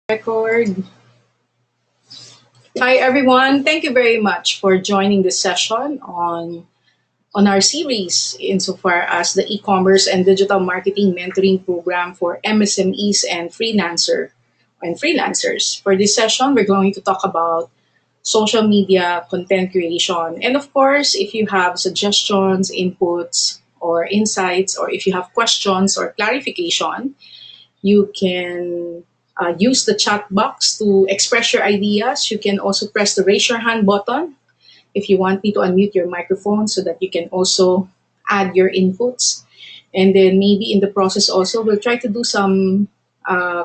Record. Hi everyone. Thank you very much for joining this session on our series insofar as the e-commerce and digital marketing mentoring program for MSMEs and freelancers. For this session, we're going to talk about social media content creation. And of course, if you have suggestions, inputs, or insights, or if you have questions or clarification, you can use the chat box to express your ideas. You can also press the raise your hand button if you want me to unmute your microphone so that you can also add your inputs. And then maybe in the process also, we'll try to do some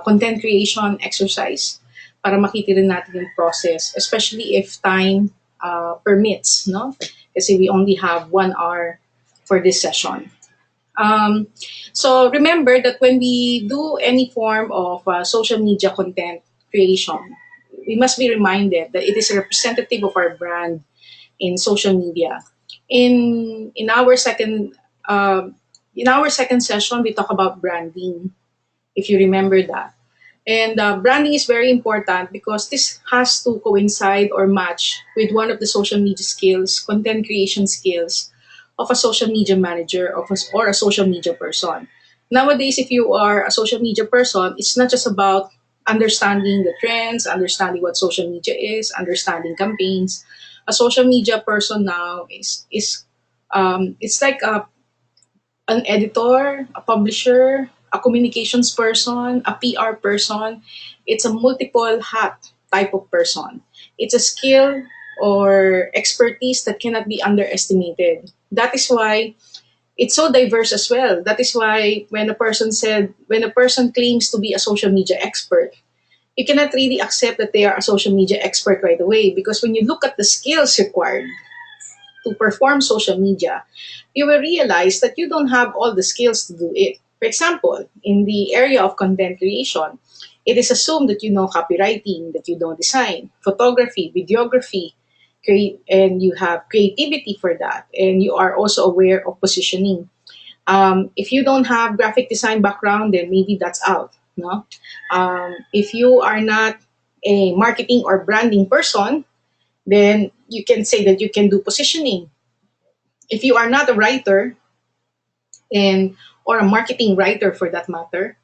content creation exercise para makita rin natin yung process, especially if time permits, no? Kasi we only have 1 hour for this session. So remember that when we do any form of social media content creation, we must be reminded that it is a representative of our brand in social media. In our second session, we talk about branding, if you remember that. And branding is very important because this has to coincide or match with one of the social media skills, content creation skills of a social media manager or a social media person. Nowadays, if you are a social media person, it's not just about understanding the trends, understanding what social media is, understanding campaigns. A social media person now is it's like an editor, a publisher, a communications person, a PR person. It's a multiple hat type of person. It's a skill or expertise that cannot be underestimated. That is why it's so diverse as well. That is why when a person claims to be a social media expert, you cannot really accept that they are a social media expert right away, because when you look at the skills required to perform social media, you will realize that you don't have all the skills to do it. For example, in the area of content creation, it is assumed that you know copywriting, that you know design, photography, videography, and you have creativity for that, and you are also aware of positioning. If you don't have graphic design background, then maybe that's out. No, if you are not a marketing or branding person, then you can say that you can do positioning. If you are not a writer and or a marketing writer for that matter,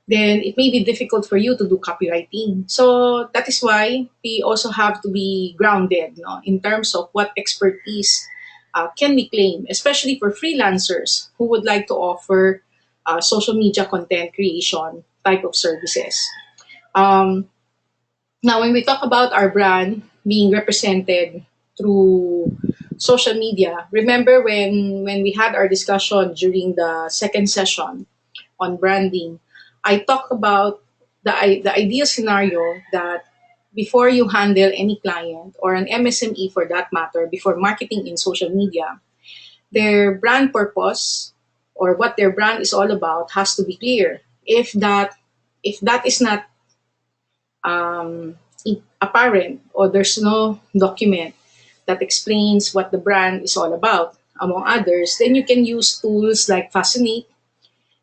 then it may be difficult for you to do copywriting. So that is why we also have to be grounded, no, in terms of what expertise can we claim, especially for freelancers who would like to offer social media content creation type of services. Now, when we talk about our brand being represented through social media, remember when we had our discussion during the second session on branding, I talk about the ideal scenario that before you handle any client or an MSME for that matter, before marketing in social media, their brand purpose or what their brand is all about has to be clear. If that is not apparent, or there's no document that explains what the brand is all about, among others, then you can use tools like Fascinate.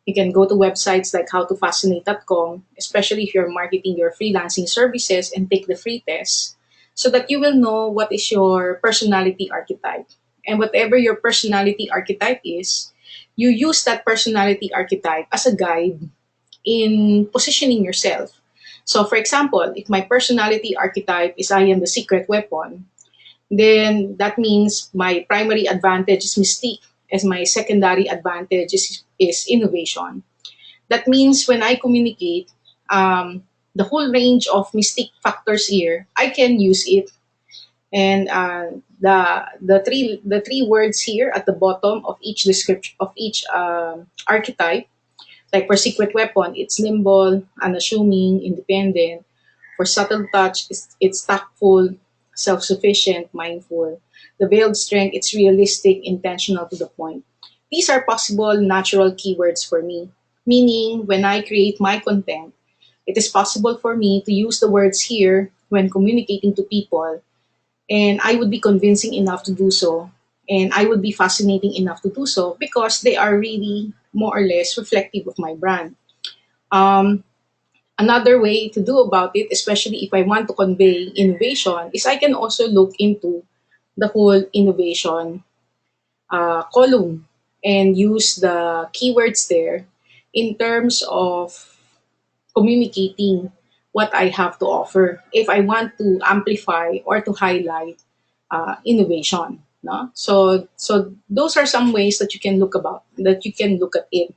You can go to websites like howtofascinate.com, especially if you're marketing your freelancing services, and take the free test so that you will know what is your personality archetype. And whatever your personality archetype is, you use that personality archetype as a guide in positioning yourself. So, for example, if my personality archetype is I am the secret weapon, then that means my primary advantage is mystique, as my secondary advantage is innovation. That means when I communicate the whole range of mystique factors here, I can use it. And the three words here at the bottom of each description of each archetype, like for secret weapon, it's nimble, unassuming, independent. For subtle touch, it's tactful, self-sufficient, mindful. The veiled strength, it's realistic, intentional, to the point. These are possible natural keywords for me, meaning when I create my content, it is possible for me to use the words here when communicating to people, and I would be convincing enough to do so, and I would be fascinating enough to do so because they are really more or less reflective of my brand. Um, Another way to do about it, especially if I want to convey innovation, is I can also look into the whole innovation column and use the keywords there in terms of communicating what I have to offer if I want to amplify or to highlight innovation. No? So those are some ways that you can look at it.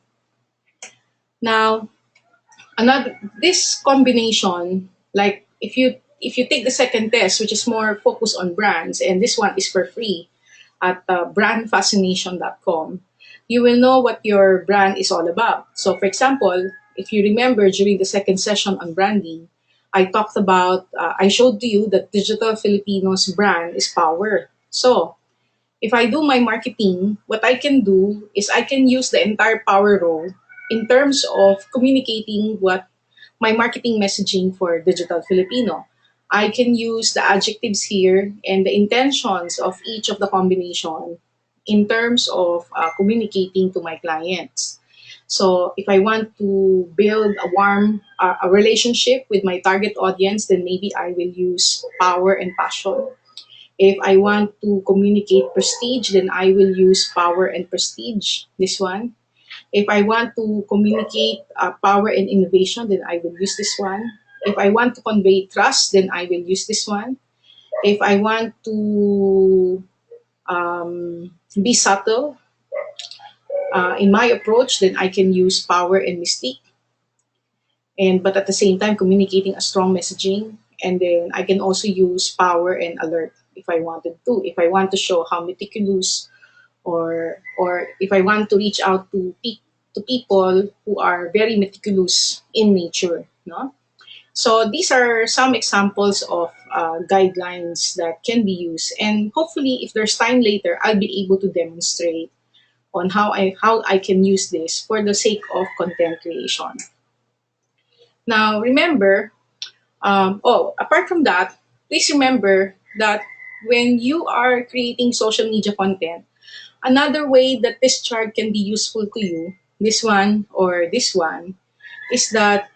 Now, another this combination, like if you take the second test, which is more focused on brands, and this one is for free at brandfascination.com, you will know what your brand is all about. So, for example, if you remember during the second session on branding, I showed to you that Digital Filipinos brand is power. So, if I do my marketing, what I can do is I can use the entire power role in terms of communicating what my marketing messaging for Digital Filipino. I can use the adjectives here and the intentions of each of the combination in terms of communicating to my clients. So if I want to build a warm a relationship with my target audience, then maybe I will use power and passion. If I want to communicate prestige, then I will use power and prestige, this one. If I want to communicate power and innovation, then I will use this one. If I want to convey trust, then I will use this one. If I want to be subtle in my approach, then I can use power and mystique. But at the same time, communicating a strong messaging. And then I can also use power and alert if I wanted to. If I want to show how meticulous, or if I want to reach out to people who are very meticulous in nature, no? So these are some examples of guidelines that can be used, and hopefully, if there's time later, I'll be able to demonstrate on how I can use this for the sake of content creation. Now, remember, apart from that, please remember that when you are creating social media content, another way that this chart can be useful to you, this one or this one, is that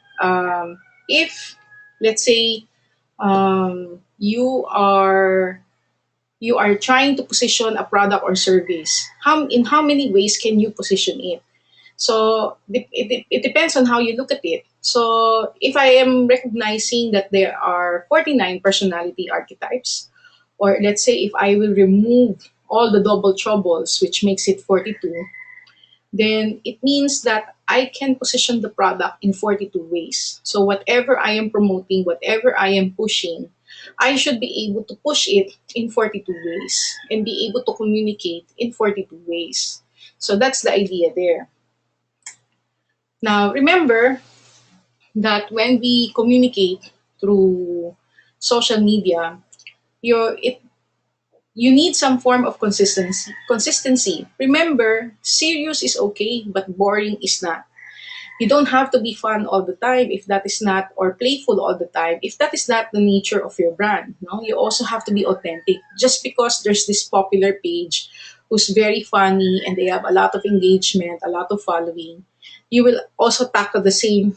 if, let's say, you are trying to position a product or service, in how many ways can you position it? So it depends on how you look at it. So if I am recognizing that there are 49 personality archetypes, or let's say if I will remove all the double troubles, which makes it 42, then it means that I can position the product in 42 ways. So whatever I am promoting, whatever I am pushing, I should be able to push it in 42 ways and be able to communicate in 42 ways. So that's the idea there. Now, remember that when we communicate through social media, it you need some form of consistency. Consistency. Remember, serious is okay, but boring is not. You don't have to be fun all the time if that is not, or playful all the time if that is not the nature of your brand. No, you also have to be authentic. Just because there's this popular page who's very funny and they have a lot of engagement, a lot of following, you will also tackle the same.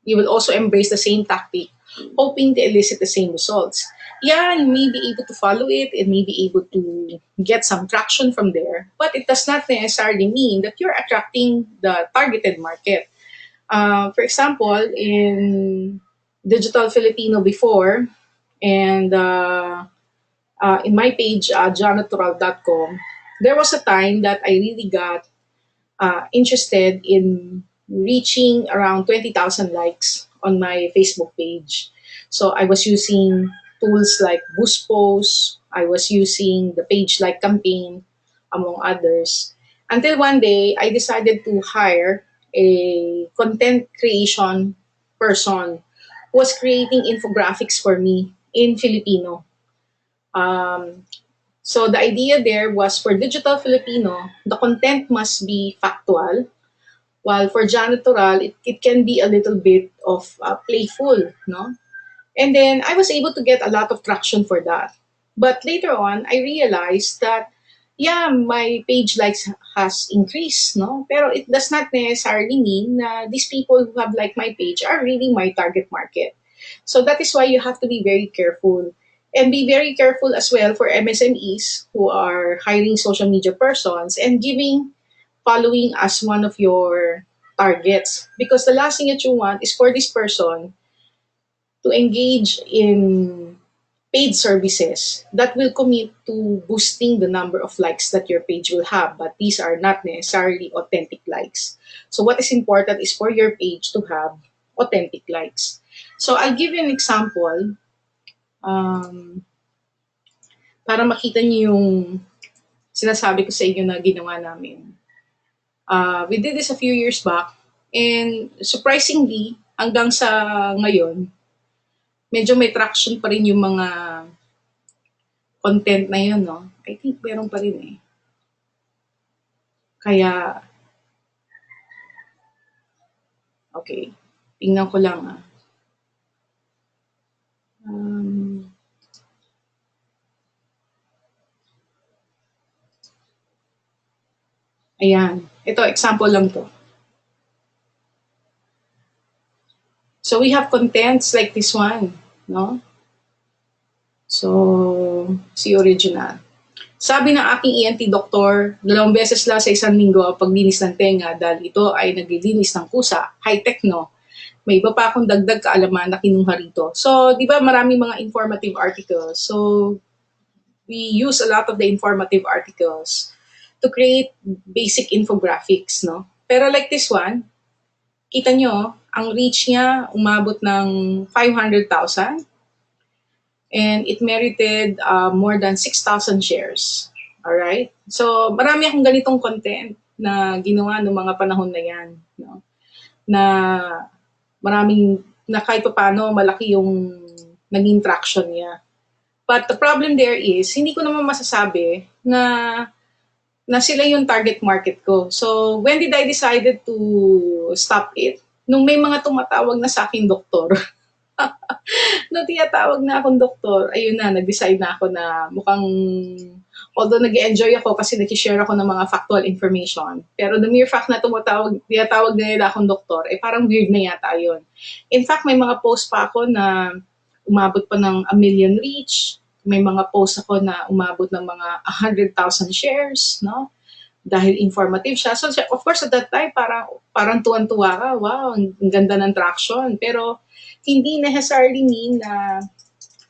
You will also embrace the same tactic, hoping to elicit the same results. Yeah, you may be able to follow it and may be able to get some traction from there, but it does not necessarily mean that you're attracting the targeted market. For example, in Digital Filipino before, and in my page, janetoral.com, there was a time that I really got interested in reaching around 20,000 likes on my Facebook page. So I was using tools like Boost Post, I was using the Page Like campaign, among others. Until one day, I decided to hire a content creation person who was creating infographics for me in Filipino. Um, so the idea there was for Digital Filipino, the content must be factual, while for janitorial, it can be a little bit of playful, no? And then I was able to get a lot of traction for that. But later on, I realized that yeah, my page likes has increased, no? Pero it does not necessarily mean na these people who have liked my page are really my target market. So that is why you have to be very careful. And be very careful as well for MSMEs who are hiring social media persons and giving following as one of your targets. Because the last thing that you want is for this person to engage in paid services that will commit to boosting the number of likes that your page will have, but these are not necessarily authentic likes. So what is important is for your page to have authentic likes. So I'll give you an example um, para makita niyo yung sinasabi ko sa inyo na ginawa namin. We did this a few years back, and surprisingly, hanggang sa ngayon, medyo may traction pa rin yung mga content na yun, no? I think meron pa rin eh. Kaya, okay, tingnan ko lang ah. Um, Ayan, ito example lang to. So we have contents like this one, no? So, si original. Sabi ng aking ENT doktor, 2 beses lang sa isang linggo ang paglinis ng tenga dahil ito ay naglilinis ng kusa. High-tech, no? May iba pa akong dagdag kaalaman na kinuha rito. So, di ba marami mga informative articles. So, we use a lot of the informative articles to create basic infographics, no? Pero like this one, kita nyo, ang reach niya umabot ng 500,000 and it merited more than 6,000 shares. Alright? So, marami akong ganitong content na ginawa noong mga panahon na yan. No? Na maraming, na kahit pa paano, malaki yung naging traction niya. But the problem there is, hindi ko naman masasabi na sila yung target market ko. So, when did I decided to stop it? Nung may mga tumatawag na sa akin doktor. Nung tinatawag na akong doktor, ayun na, nag-decide na ako na mukhang, although nag-enjoy ako kasi nag-share ako ng mga factual information, pero the mere fact na tinatawag na nila akong doktor, eh parang weird na yata yun. In fact, may mga post pa ako na umabot pa ng 1 million reach, may mga post ako na umabot ng mga 100,000 shares, no? Dahil informative siya. So, of course, at that time, parang tuwan-tuwa ka. Wow, ang ganda ng traction. Pero, hindi necessarily mean na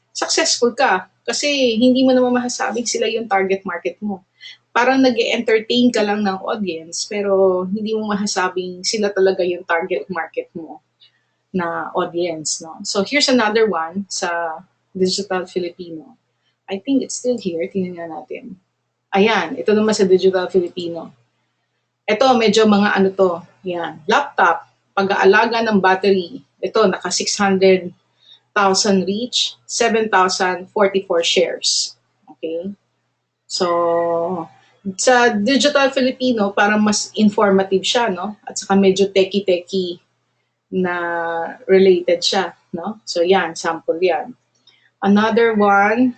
successful ka. Kasi, hindi mo naman masasabing sila yung target market mo. Parang nag-entertain ka lang ng audience, pero hindi mo masasabing sila talaga yung target market mo na audience. No? So, here's another one sa Digital Filipino. I think it's still here. Tingnan natin. Ayan, ito naman sa Digital Filipino. Ito, medyo mga ano to. Yan, laptop, pag-aalaga ng battery. Ito, naka 600,000 reach, 7,044 shares. Okay? So, sa Digital Filipino, parang mas informative siya, no? At saka medyo techie-techie na related siya, no? So, yan, sample yan. Another one,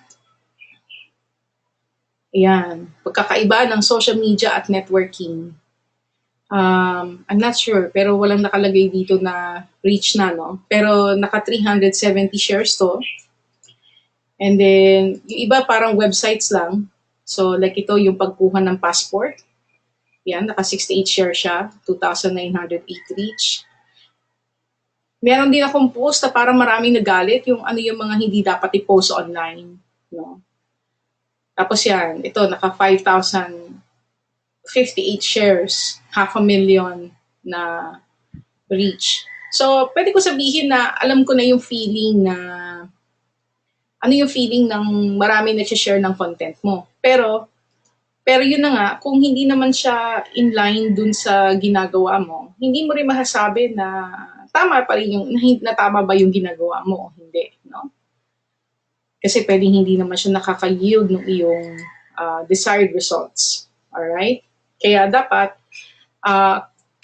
ayan, pagkakaiba ng social media at networking. I'm not sure, pero walang nakalagay dito na reach na, no? Pero naka 370 shares to. And then, yung iba parang websites lang. So, like ito, yung pagkuha ng passport. Yan, naka 68 shares siya, 2,908 reach. Meron din akong post na parang maraming nagalit, yung ano yung mga hindi dapat i-post online, no? Tapos yan, ito, naka 5,058 shares, 500,000 na reach. So, pwede ko sabihin na alam ko na yung feeling na, ano yung feeling ng marami nag-share ng content mo. Pero yun na nga, kung hindi naman siya in line dun sa ginagawa mo, hindi mo rin masasabi na tama pa rin yung, na tama ba yung ginagawa mo o hindi, no? Kasi pwedeng hindi naman siya nakaka-yield ng iyong desired results. Alright? Kaya dapat,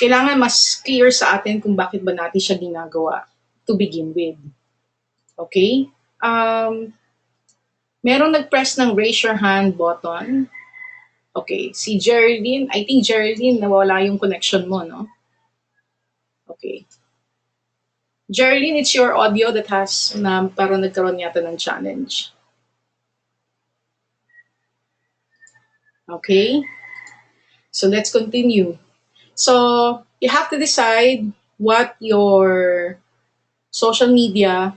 kailangan mas clear sa atin kung bakit ba natin siya ginagawa to begin with. Okay? Merong nag-press ng raise your hand button. Okay, si Geraldine, I think Geraldine, nawala yung connection mo, no? Okay. Geraldine, it's your audio that has, na parang nagkaroon yata ng challenge. Okay, so let's continue. So you have to decide what your social media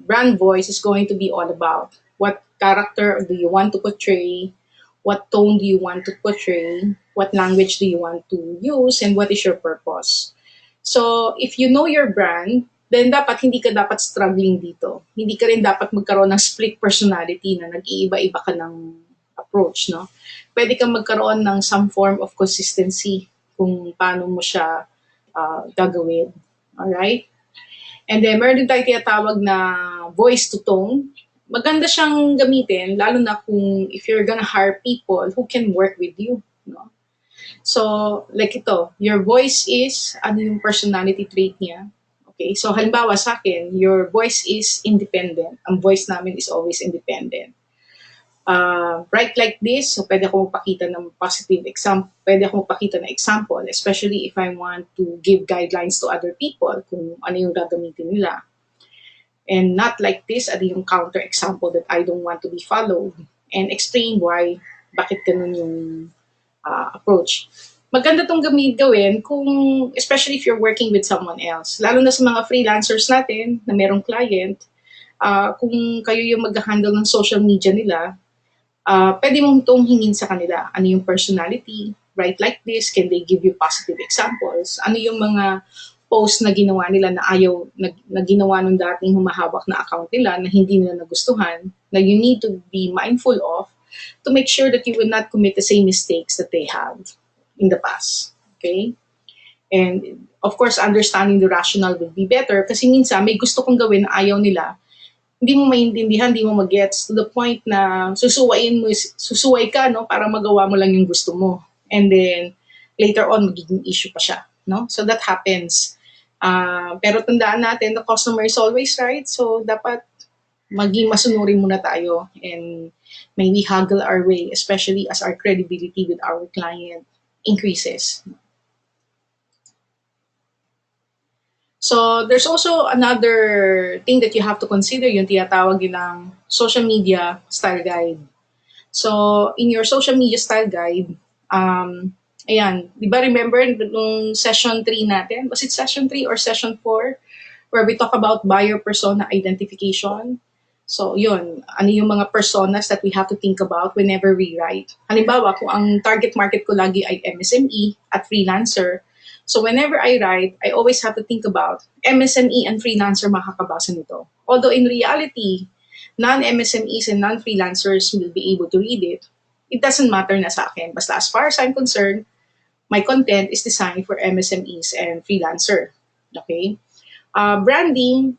brand voice is going to be all about. What character do you want to portray? What tone do you want to portray? What language do you want to use? And what is your purpose? So, if you know your brand, then dapat hindi ka dapat struggling dito. Hindi ka rin dapat magkaroon ng split personality na nag-iiba-iba ka ng approach, no? Pwede kang magkaroon ng some form of consistency kung paano mo siya gagawin. Alright? And then, meron din tayo tinatawag na voice to tone. Maganda siyang gamitin, lalo na kung if you're gonna hire people who can work with you. No? So, like ito, your voice is, ano yung personality trait niya? Okay, so halimbawa sa akin, your voice is independent. Ang voice namin is always independent. Right like this, so pwede ako magpakita ng positive example, pwede ako magpakita ng example, especially if I want to give guidelines to other people kung ano yung gagamitin nila. And not like this, ano yung counter example that I don't want to be followed, and explain why, bakit ganun yung approach. Maganda tong gawin kung, especially if you're working with someone else. Lalo na sa mga freelancers natin na merong client, kung kayo yung mag-handle ng social media nila, pwede mong itong hingin sa kanila. Ano yung personality? Right like this? Can they give you positive examples? Ano yung mga post na ginawa nila na ayaw, na ginawa nung dating humahawak na account nila na hindi nila nagustuhan, na you need to be mindful of to make sure that you will not commit the same mistakes that they have in the past. Okay? And of course, understanding the rationale would be better kasi minsan may gusto kong gawin na ayaw nila, hindi mo maintindihan, hindi mo magets to the point na susuway ka, no, para magawa mo lang yung gusto mo. And then, later on, magiging issue pa siya, no? So that happens. Pero tandaan natin, the customer is always right. So, dapat maging masunurin muna tayo and may we haggle our way, especially as our credibility with our client increases. So, there's also another thing that you have to consider, yung tinatawag nilang social media style guide. So, in your social media style guide, ayan, di ba remember nung session 3 natin? Was it session 3 or session 4? Where we talk about buyer persona identification. So, yun, ano yung mga personas that we have to think about whenever we write. Halimbawa, kung ang target market ko lagi ay MSME at freelancer, so whenever I write, I always have to think about MSME and freelancer makakabasa nito. Although in reality, non-MSMEs and non-freelancers will be able to read it. It doesn't matter na sa akin. Basta as far as I'm concerned, my content is designed for MSMEs and freelancer. Okay? Branding,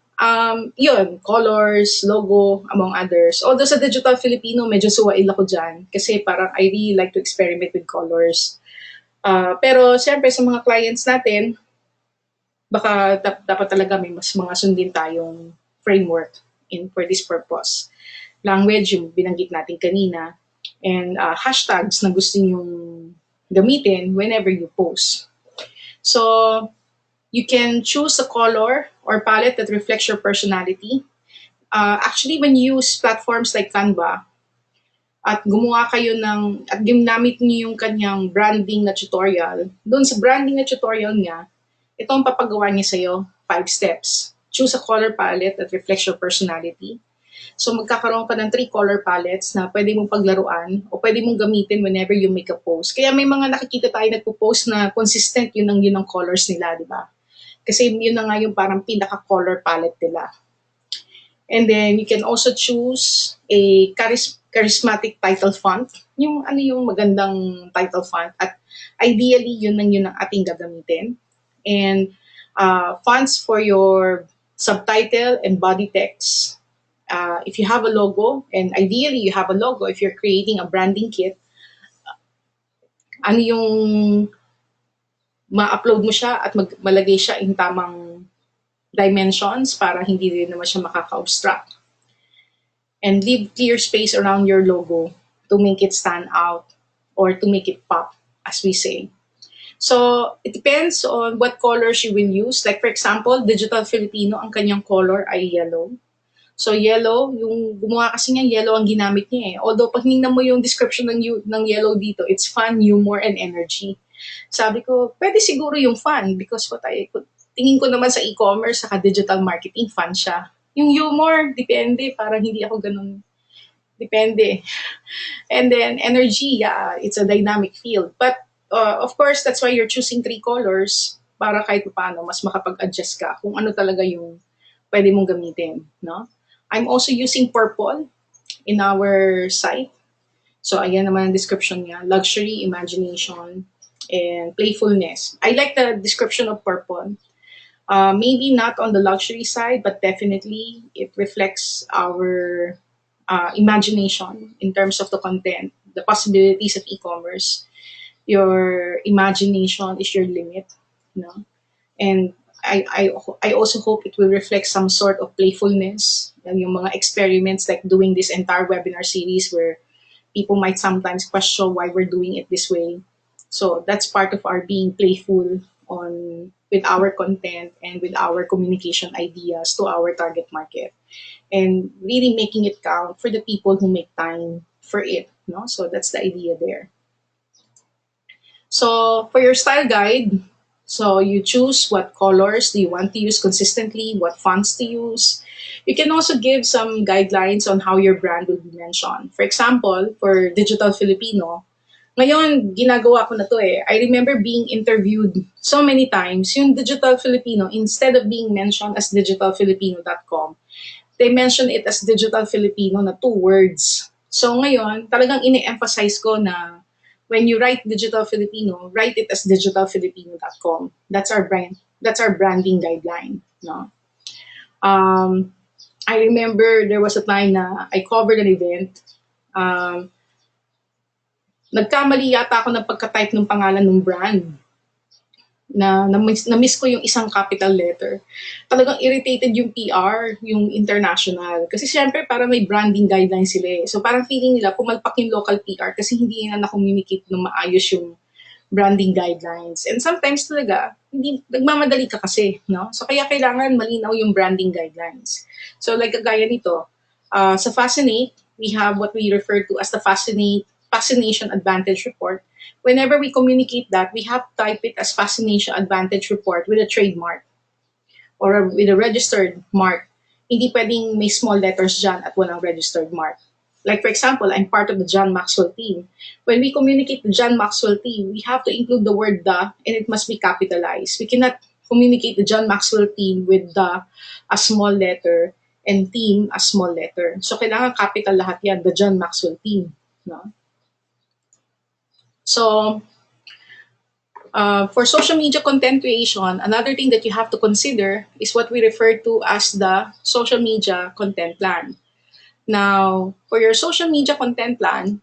yun, colors, logo, among others. Although sa Digital Filipino, medyo suwail ako dyan kasi parang I really like to experiment with colors. Pero siyempre sa mga clients natin, baka dapat talaga may mas mga sundin tayong framework for this purpose. Language, yung binanggit natin kanina, and hashtags na gusto nyong gamitin whenever you post. So, you can choose a color or palette that reflects your personality. Actually, when you use platforms like Canva, at gumawa kayo at ginamit niyo yung kanyang branding na tutorial, doon sa branding na tutorial niya, ito ang papagawa niya sa'yo, 5 steps. Choose a color palette that reflects your personality. So magkakaroon ka ng 3 color palettes na pwede mong paglaruan o pwede mong gamitin whenever you make a post. Kaya may mga nakikita tayo nagpo-post na consistent yun ang colors nila, di ba? Kasi yun na nga yung parang pinaka-color palette nila. And then you can also choose a charismatic title font. Yung magandang title font. At ideally, yun ang ating gagamitin. And fonts for your subtitle and body text. If you have a logo, and ideally you have a logo if you're creating a branding kit, ano yung ma-upload mo siya at malagay siya in tamang dimensions para hindi rin naman siya makaka-obstruct. And leave clear space around your logo to make it stand out. or to make it pop, as we say. So it depends on what colors you will use. Like for example, Digital Filipino, ang kanyang color ay yellow. So yellow, yung gumawa kasi niya, yellow ang ginamit niya eh. Although pag tingnan mo yung description ng yellow dito, it's fun, humor, and energy. Sabi ko, pwede siguro yung fun because tingin ko naman sa e-commerce, saka digital marketing, fun siya. Yung humor, depende. Parang hindi ako ganun. Depende. And then energy, yeah, it's a dynamic field. But of course, that's why you're choosing three colors para kahit paano mas makapag-adjust ka kung ano talaga yung pwede mong gamitin, no? I'm also using purple in our site. So ayan naman ang description niya, luxury, imagination, and playfulness. I like the description of purple. Maybe not on the luxury side, but definitely it reflects our imagination in terms of the content, the possibilities of e-commerce. Your imagination is your limit, no? And I also hope it will reflect some sort of playfulness. Yung mga experiments like doing this entire webinar series where people might sometimes question why we're doing it this way. So that's part of our being playful on with our content and with our communication ideas to our target market, and really making it count for the people who make time for it. No, so that's the idea there. So for your style guide, so you choose what colors do you want to use consistently, what fonts to use. You can also give some guidelines on how your brand will be mentioned. For example, for Digital Filipino, ngayon, ginagawa ko na to eh. I remember being interviewed so many times, yung Digital Filipino, instead of being mentioned as digitalfilipino.com, they mention it as Digital Filipino na 2 words. So ngayon, talagang ini-emphasize ko na when you write Digital Filipino, write it as digitalfilipino.com. That's our brand. That's our branding guideline. No? I remember there was a time na I covered an event. Nagkamali yata ako ng pagka-type ng pangalan ng brand. Na-miss ko yung isang capital letter. Talagang irritated yung PR, yung international. Kasi syempre parang may branding guidelines sila eh. So parang feeling nila pumalpak yung local PR kasi hindi na na-communicate ng maayos yung branding guidelines. And sometimes talaga, hindi, nagmamadali ka kasi. No? So kaya kailangan malinaw yung branding guidelines. So like gaya nito, sa Fascinate, we have what we refer to as the Fascination Advantage Report. Whenever we communicate that, we have to type it as Fascination Advantage Report with a trademark or with a registered mark. Hindi pwedeng may small letters dyan at walang registered mark. Like for example, I'm part of the John Maxwell team. When we communicate the John Maxwell team, we have to include the word the and it must be capitalized. We cannot communicate the John Maxwell team with the a small letter and team a small letter. So kailangan capital lahat yan, the John Maxwell team. No? So, for social media content creation, another thing that you have to consider is what we refer to as the social media content plan. Now, for your social media content plan,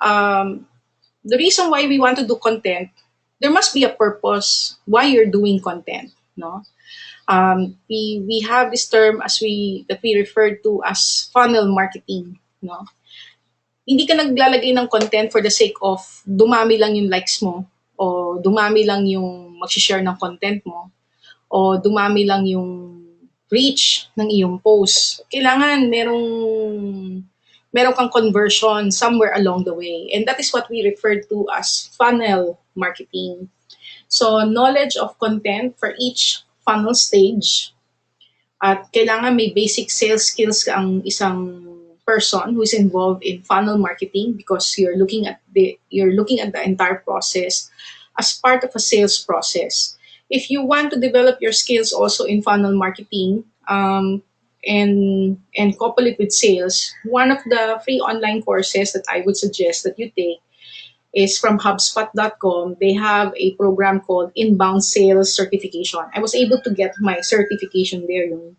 the reason why we want to do content, there must be a purpose why you're doing content. No, we have this term that we refer to as funnel marketing. No, hindi ka naglalagay ng content for the sake of dumami lang yung likes mo o dumami lang yung mag-share ng content mo o dumami lang yung reach ng iyong post. Kailangan meron kang conversion somewhere along the way. And that is what we refer to as funnel marketing. So knowledge of content for each funnel stage, at kailangan may basic sales skills ka ang isang person who is involved in funnel marketing because you're looking at the entire process as part of a sales process. If you want to develop your skills also in funnel marketing and couple it with sales, one of the free online courses that I would suggest that you take is from HubSpot.com. They have a program called Inbound Sales Certification. I was able to get my certification there, yung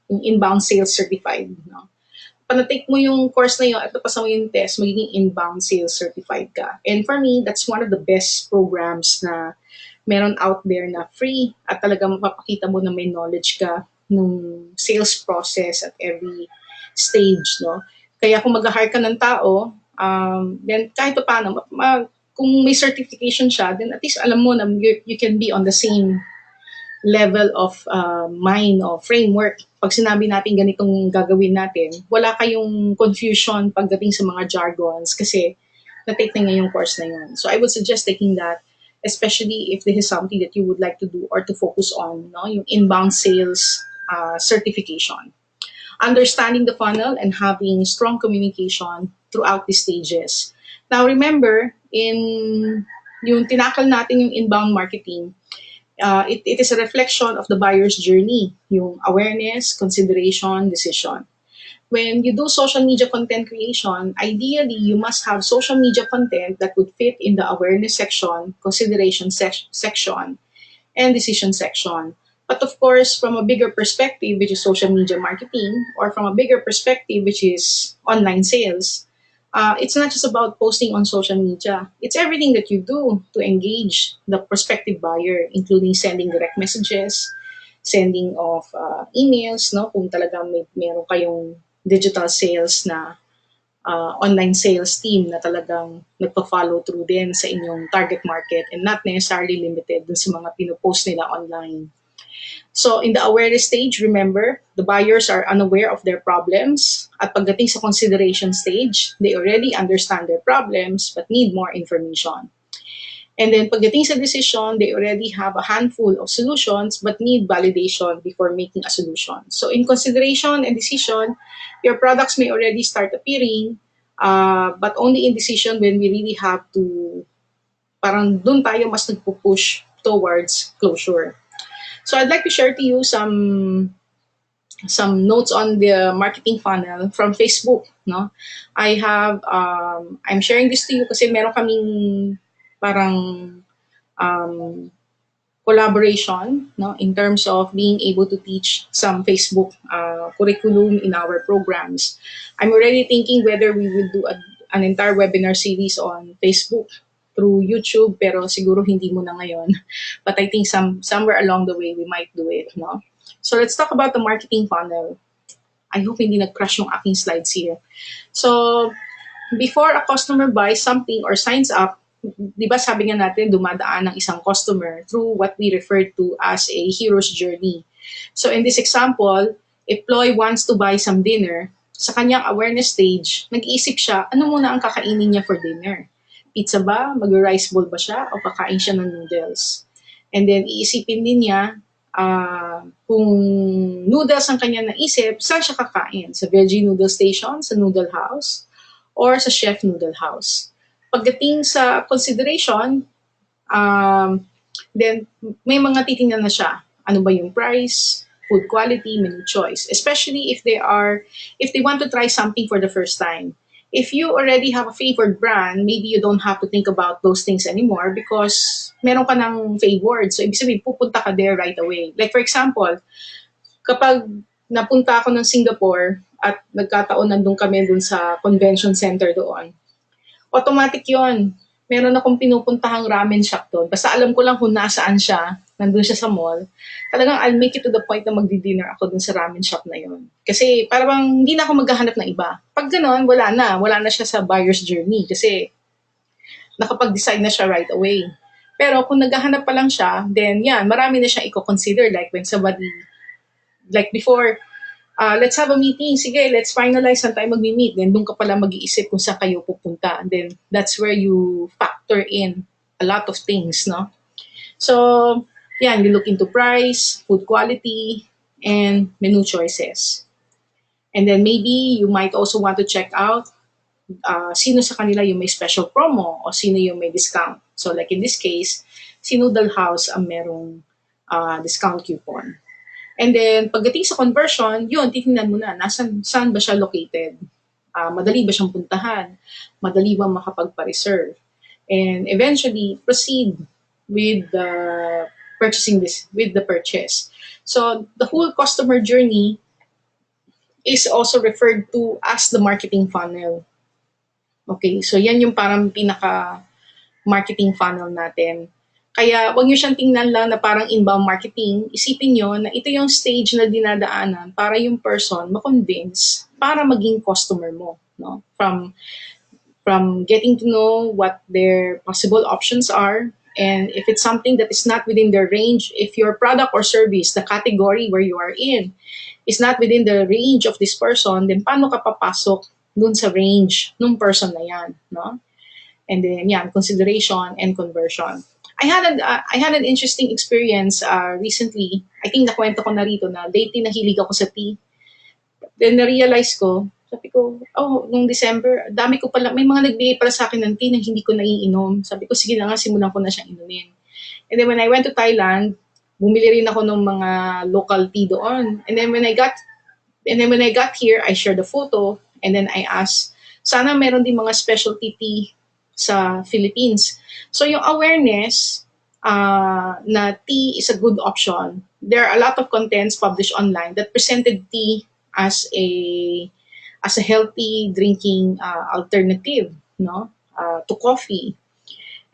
Inbound Sales Certified. No? Panatake mo yung course na yun at napasa mo yung test, magiging inbound sales certified ka. And for me, that's one of the best programs na meron out there na free at talagang mapapakita mo na may knowledge ka nung sales process at every stage. No? Kaya kung mag-hire ka ng tao, Then kahit pa paano, kung may certification siya, then at least alam mo na you can be on the same level of mind o framework. Pag sinabi natin ganitong gagawin natin, wala kayong confusion pagdating sa mga jargons kasi na-take na niya yung course na yun. So I would suggest taking that, especially if this is something that you would like to do or to focus on, no? Yung inbound sales certification. Understanding the funnel and having strong communication throughout the stages. Now remember, in yung tinakal natin yung inbound marketing, it is a reflection of the buyer's journey, yung awareness, consideration, decision. When you do social media content creation, ideally, you must have social media content that would fit in the awareness section, consideration section, and decision section. But of course, from a bigger perspective, which is social media marketing, or from a bigger perspective, which is online sales, it's not just about posting on social media. It's everything that you do to engage the prospective buyer, including sending direct messages, sending of emails, no? Kung talagang meron kayong digital sales na online sales team na talagang nagpa-follow through din sa inyong target market and not necessarily limited dun sa mga pinopost nila online. So in the awareness stage, remember, the buyers are unaware of their problems. At pagdating sa consideration stage, they already understand their problems but need more information. And then pagdating sa decision, they already have a handful of solutions but need validation before making a solution. So in consideration and decision, your products may already start appearing, but only in decision when we really have to, parang dun tayo mas nagpo-push towards closure. So I'd like to share to you some notes on the marketing funnel from Facebook. No, I'm sharing this to you kasi meron kaming parang collaboration, no, in terms of being able to teach some Facebook curriculum in our programs. I'm already thinking whether we will do an entire webinar series on Facebook through YouTube, pero siguro hindi mo na ngayon. But I think somewhere along the way, we might do it, no? So let's talk about the marketing funnel. I hope hindi nag-crash yung aking slides here. So before a customer buys something or signs up, di ba sabi nga natin, dumadaan ng isang customer through what we refer to as a hero's journey. So in this example, if Ploy wants to buy some dinner, sa kanyang awareness stage, nag-iisip siya, ano muna ang kakainin niya for dinner? Pizza ba? Mag-rice bowl ba siya? O kakain siya ng noodles? And then, iisipin din niya kung noodles ang kanya naisip, saan siya kakain? Sa veggie noodle station, sa noodle house, or sa chef noodle house. Pagdating sa consideration, then may mga titingnan na siya. Ano ba yung price, food quality, menu choice. Especially if they want to try something for the first time. If you already have a favored brand, maybe you don't have to think about those things anymore because meron ka ng favored. So, ibig sabihin, pupunta ka there right away. Like, for example, kapag napunta ako ng Singapore at nagkataon nandun kami dun sa convention center doon, automatic yon. Meron akong pinupuntahang ramen shop doon. Basta alam ko lang kung nasaan siya, nandun siya sa mall. Talagang I'll make it to the point na magdi-dinner ako dun sa ramen shop na yon. Kasi parang hindi na ako maghahanap ng iba. Pag gano'n, wala na siya sa buyer's journey kasi nakapag-decide na siya right away. Pero kung naghahanap pa lang siya, then yan, marami na siya i-consider. Like when somebody, like before, let's have a meeting. Sige, let's finalize saan tayo mag-meet. Then doon ka pala mag-iisip kung saan kayo pupunta. And then that's where you factor in a lot of things, no? So, yan, you look into price, food quality, and menu choices. And then maybe you might also want to check out sino sa kanila yung may special promo o sino yung may discount. So like in this case, si Noodle House ang merong discount coupon. And then, pagdating sa conversion, yun, titingnan mo na, saan ba siya located? Madali ba siyang puntahan? Madali ba makapagpa-reserve? And eventually, proceed with the purchase. So, the whole customer journey is also referred to as the marketing funnel. Okay, so yan yung parang pinaka-marketing funnel natin. Kaya wag nyo siyang tingnan lang na parang inbound marketing. Isipin nyo na ito yung stage na dinadaanan para yung person ma-convince para maging customer mo. No? From from getting to know what their possible options are. And if it's something that is not within their range, if your product or service, the category where you are in, is not within the range of this person, then paano ka papasok dun sa range ng person na yan, no? And then, yan, consideration and conversion. I had an interesting experience recently. I think nakwento ko na rito na lately nahilig ako sa tea. Then na-realize ko, sabi ko, oh, nung December, dami ko pala, may mga nagbigay pala sa akin ng tea na hindi ko naiinom. Sabi ko, sige na nga, simulan ko na siyang inumin. And then when I went to Thailand, bumili rin ako ng mga local tea doon. And then when I got here, I shared the photo and then I asked, sana meron din mga specialty tea sa Philippines. So yung awareness na tea is a good option. There are a lot of contents published online that presented tea as a healthy drinking alternative, no, to coffee.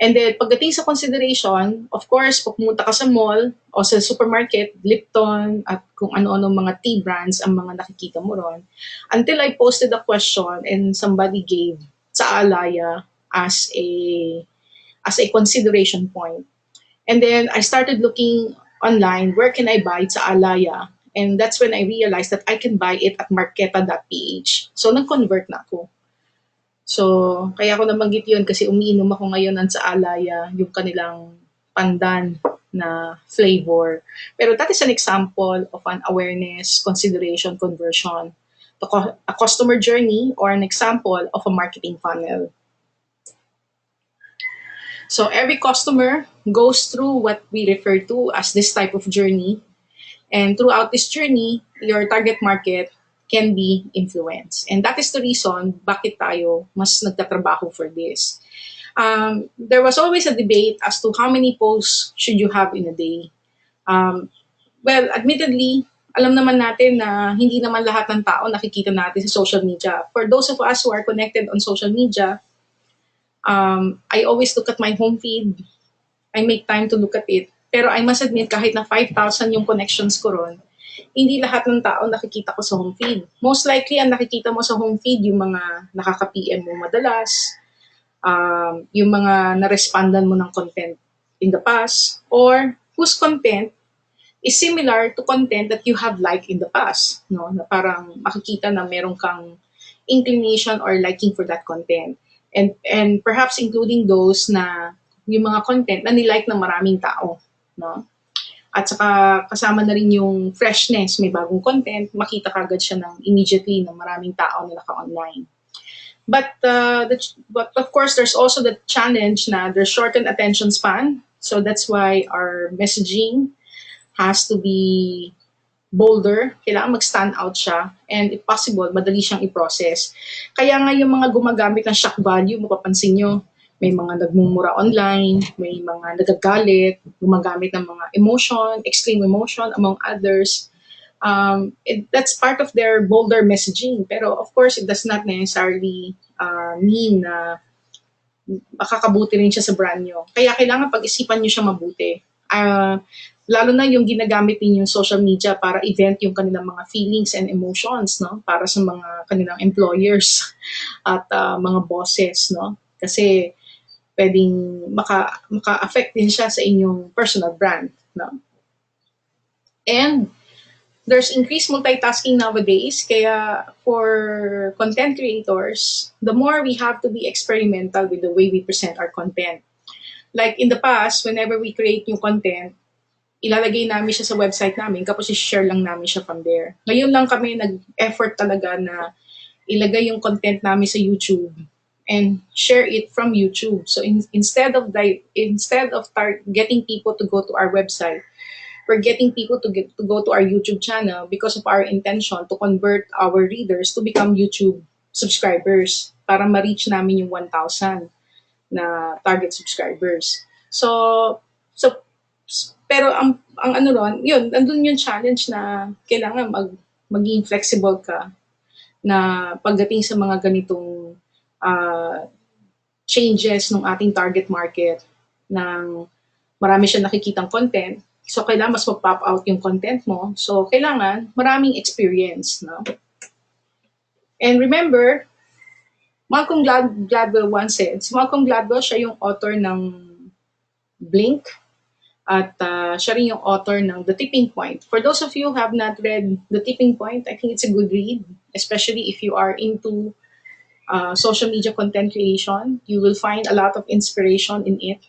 And then pagdating sa consideration, of course, pag pumunta ka sa mall o sa supermarket, Lipton at kung ano-ano mga tea brands ang mga nakikita mo ron. Until I posted a question and somebody gave sa Alaya as a consideration point. And then I started looking online, where can I buy it sa Alaya? And that's when I realized that I can buy it at marketa.ph. So nag-convert na ako. So, kaya ako nabanggit yun kasi umiinom ako ngayon ng sa Alaya, yung kanilang pandan na flavor. Pero that is an example of an awareness, consideration, conversion, a customer journey, or an example of a marketing funnel. So, every customer goes through what we refer to as this type of journey. And throughout this journey, your target market can be influenced. And that is the reason bakit tayo mas nagtatrabaho for this. There was always a debate as to how many posts should you have in a day. Well, admittedly, alam naman natin na hindi naman lahat ng tao nakikita natin sa social media. For those of us who are connected on social media, I always look at my home feed. I make time to look at it. Pero I must admit, kahit na 5,000 yung connections ko ron, hindi lahat ng tao nakikita ko sa home feed. Most likely, ang nakikita mo sa home feed, yung mga nakaka-PM mo madalas, yung mga na-respondan mo ng content in the past, or whose content is similar to content that you have liked in the past. No? Na parang makikita na meron kang inclination or liking for that content. And perhaps including those na yung mga content na nilike ng maraming tao. No? At saka kasama na rin yung freshness, may bagong content, makita kagad siya immediately ng maraming tao na naka-online. But of course, there's also the challenge na there's shortened attention span. So that's why our messaging has to be bolder. Kailangan mag-stand out siya. And if possible, madali siyang i-process. Kaya nga yung mga gumagamit ng shock value, mapapansin nyo, may mga nagmumura online, may mga nagagalit, gumagamit ng mga emotion, extreme emotion, among others. That's part of their bolder messaging. Pero of course, it does not necessarily mean na makakabuti rin siya sa brand nyo. Kaya kailangan pag-isipan nyo siya mabuti. Lalo na yung ginagamit ninyong social media para event yung kanilang mga feelings and emotions, no? Para sa mga kanilang employers at mga bosses, no? Kasi pwedeng maka-affect din siya sa inyong personal brand. No? And there's increased multitasking nowadays, kaya for content creators, the more we have to be experimental with the way we present our content. Like in the past, whenever we create new content, ilalagay namin siya sa website namin, tapos i-share lang namin siya from there. Ngayon lang kami nag-effort talaga na ilagay yung content namin sa YouTube and share it from YouTube. So instead of getting people to go to our website, we're getting people to go to our YouTube channel because of our intention to convert our readers to become YouTube subscribers para ma-reach namin yung 1,000 na target subscribers. So pero ang ano ron, yun, nandun yung challenge na kailangan maging flexible ka na pagdating sa mga ganitong changes ng ating target market ng marami siya nakikitang content. So, kailangan mas mag-pop out yung content mo. So, kailangan maraming experience. No? And remember, Gladwell once said, si Malcolm Gladwell, siya yung author ng Blink, at siya rin yung author ng The Tipping Point. For those of you who have not read The Tipping Point, I think it's a good read, especially if you are into social media content creation. You will find a lot of inspiration in it.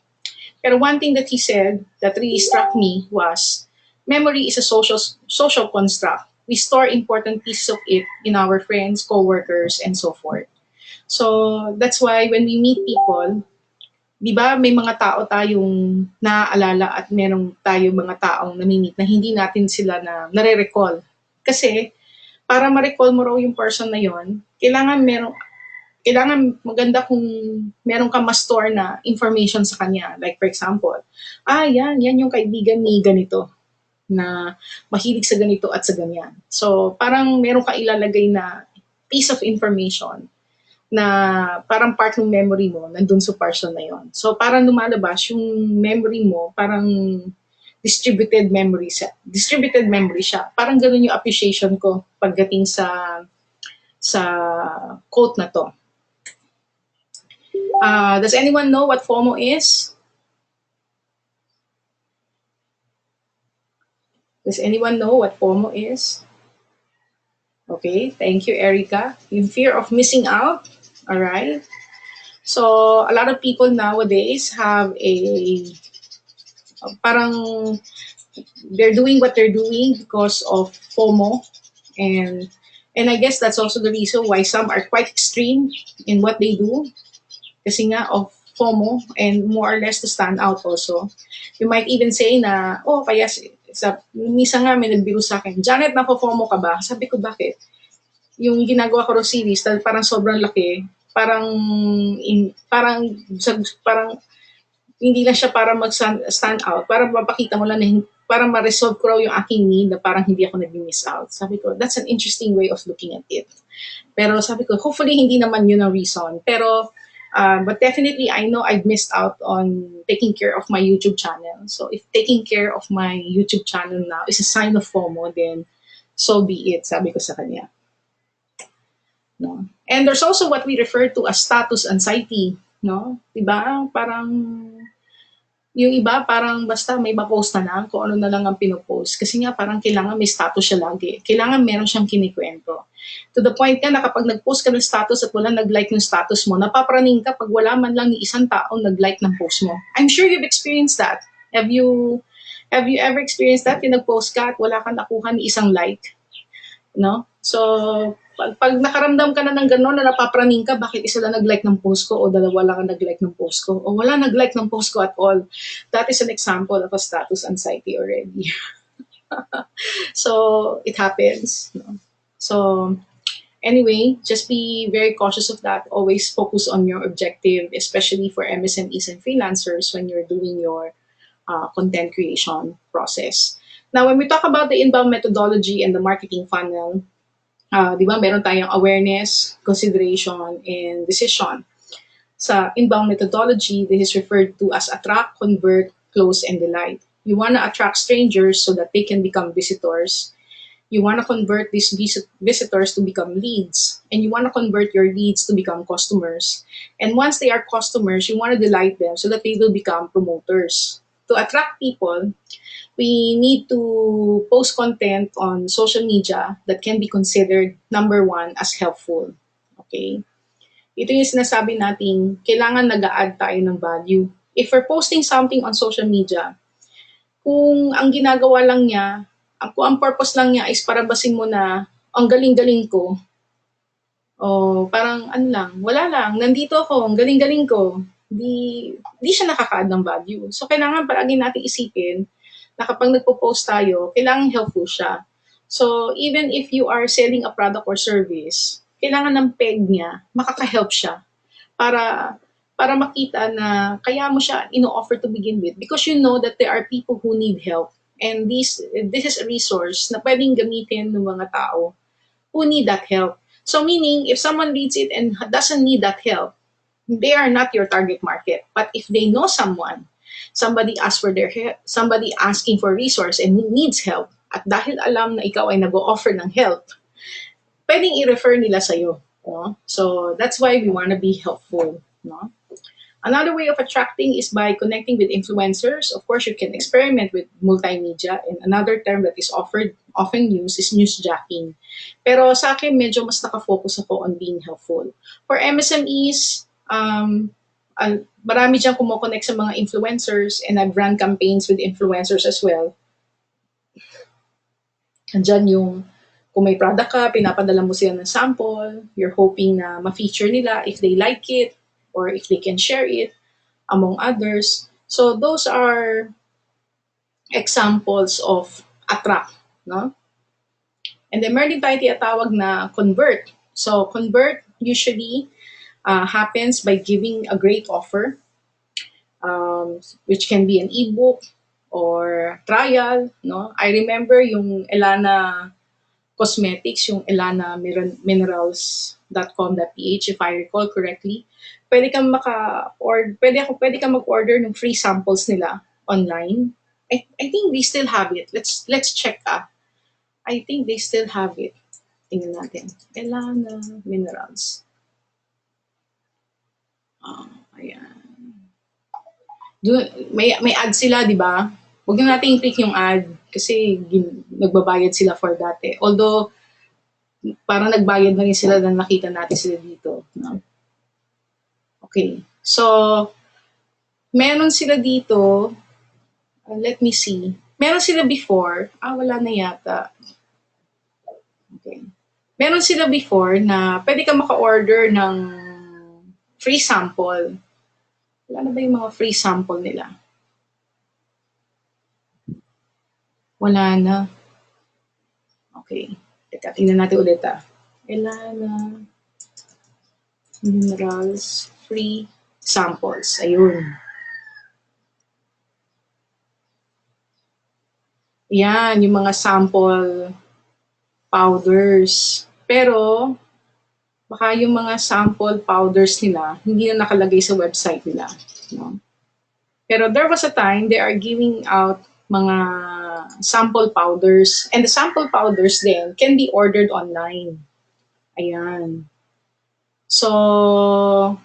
Pero one thing that he said that really struck me was, memory is a social construct. We store important pieces of it in our friends, co-workers, and so forth. So that's why when we meet people, di ba may mga tao tayong naaalala at merong tayo mga taong nami-meet na hindi natin sila na nare-recall. Kasi para ma-recall mo raw yung person na yon, kailangan maganda kung meron kang ma-store na information sa kanya. Like for example, yan yung kaibigan ni ganito na mahilig sa ganito at sa ganyan. So parang meron ka ilalagay na piece of information na parang part ng memory mo nandun sa person na yon. So parang lumalabas yung memory mo, parang distributed memory siya. Distributed memory siya. Parang ganun yung appreciation ko pagdating sa quote na to. Does anyone know what FOMO is? Does anyone know what FOMO is? Okay, thank you, Erica. Yung fear of missing out. All right. So a lot of people nowadays have parang they're doing what they're doing because of FOMO, and I guess that's also the reason why some are quite extreme in what they do. Kasi nga of FOMO and more or less to stand out also. You might even say na, kaya minsan nga may nagbiro sa akin, Janette, FOMO ka ba? Sabi ko, bakit? Yung ginagawa ko series, parang sobrang laki, parang hindi lang siya para mag-stand out, para mapakita mo lang na para ma-resolve ko raw yung aking need na parang hindi ako nag-miss out. Sabi ko, that's an interesting way of looking at it. Pero sabi ko, hopefully hindi naman yun ang reason. Pero but definitely, I know I've missed out on taking care of my YouTube channel. So if taking care of my YouTube channel now is a sign of FOMO, then so be it, sabi ko sa kanya. No? And there's also what we refer to as status anxiety. No? Diba? Parang, yung iba, parang basta may ma-post na lang, kung ano na lang ang pinopost. Kasi nga, parang kailangan may status siya lagi. Kailangan meron siyang kinikwento. To the point nga na kapag nag-post ka ng status at wala nag-like ng status mo, napapraning ka pag wala man lang ni isang tao nag-like ng post mo. I'm sure you've experienced that. Have you ever experienced that? Yung nag-post ka at wala kang nakuha ni isang like? No? So, pag nakaramdam ka na ng gano'n na napapraning ka, bakit isa lang nag-like ng post ko o dalawa lang ang nag-like ng post ko o wala nag-like ng post ko at all. That is an example of a status anxiety already. So, it happens. No? So, anyway, just be very cautious of that. Always focus on your objective, especially for MSMEs and freelancers when you're doing your content creation process. Now, when we talk about the inbound methodology and the marketing funnel, di ba, meron tayong awareness, consideration, and decision. Sa inbound methodology, this is referred to as attract, convert, close, and delight. You want to attract strangers so that they can become visitors. You want to convert these visitors to become leads, and you want to convert your leads to become customers. And once they are customers, you want to delight them so that they will become promoters. To attract people, we need to post content on social media that can be considered, number one, as helpful. Okay? Ito yung sinasabi natin, kailangan nag-a-add tayo ng value. If we're posting something on social media, kung ang ginagawa lang niya, kung ang purpose lang niya is para basin mo na, ang galing-galing ko, o parang ano lang, wala lang, nandito ako, ang galing-galing ko, di siya nakaka-add ng value. So, kailangan palagi natin isipin na kapag nagpo-post tayo, kailangan helpful siya. So, even if you are selling a product or service, kailangan ng peg niya, makaka-help siya para makita na kaya mo siya ino-offer to begin with because you know that there are people who need help. And this is a resource na pwedeng gamitin ng mga tao who need that help. So meaning, if someone reads it and doesn't need that help, they are not your target market. But if they know somebody asks for their help, somebody asking for resource and needs help, at dahil alam na ikaw ay nag-o-offer ng help, pwedeng i-refer nila sa'yo. No? So that's why we want to be helpful. No? Another way of attracting is by connecting with influencers. Of course, you can experiment with multimedia, and another term that is often used is newsjacking. Pero sa akin, medyo mas nakafocus ako on being helpful. For MSMEs, marami dyan kumoconnect sa mga influencers, and I've run campaigns with influencers as well. Andyan yung kung may product ka, pinapadala mo sila ng sample, you're hoping na ma-feature nila if they like it or if they can share it among others. So those are examples of attract, no? And then meron din tayo tinatawag na convert. So convert usually happens by giving a great offer, which can be an ebook or trial, no? I remember yung Elana Cosmetics, yung Elana minerals.com.ph, if I recall correctly. Pwede kang pwede kang mag-order ng free samples nila online. I think they still have it. Let's check. I think they still have it. Tingnan natin. Elana Minerals. Ayan. May ad sila, di ba? Huwag na natin i-click yung ad kasi nagbabayad sila for that eh. Although, parang nagbayad na rin sila na nakita natin sila dito. No? Okay. So, meron sila dito. Let me see. Meron sila before. Wala na yata. Okay. Meron sila before na pwede ka maka-order ng free sample. Wala na ba yung mga free sample nila? Wala na. Okay. Teka, tingnan natin ulit Elana Minerals Free Samples. Ayun. Yan, yung mga sample powders. Pero, baka yung mga sample powders nila, hindi na nakalagay sa website nila. No? Pero there was a time they are giving out mga sample powders. And the sample powders then can be ordered online. Ayan. So,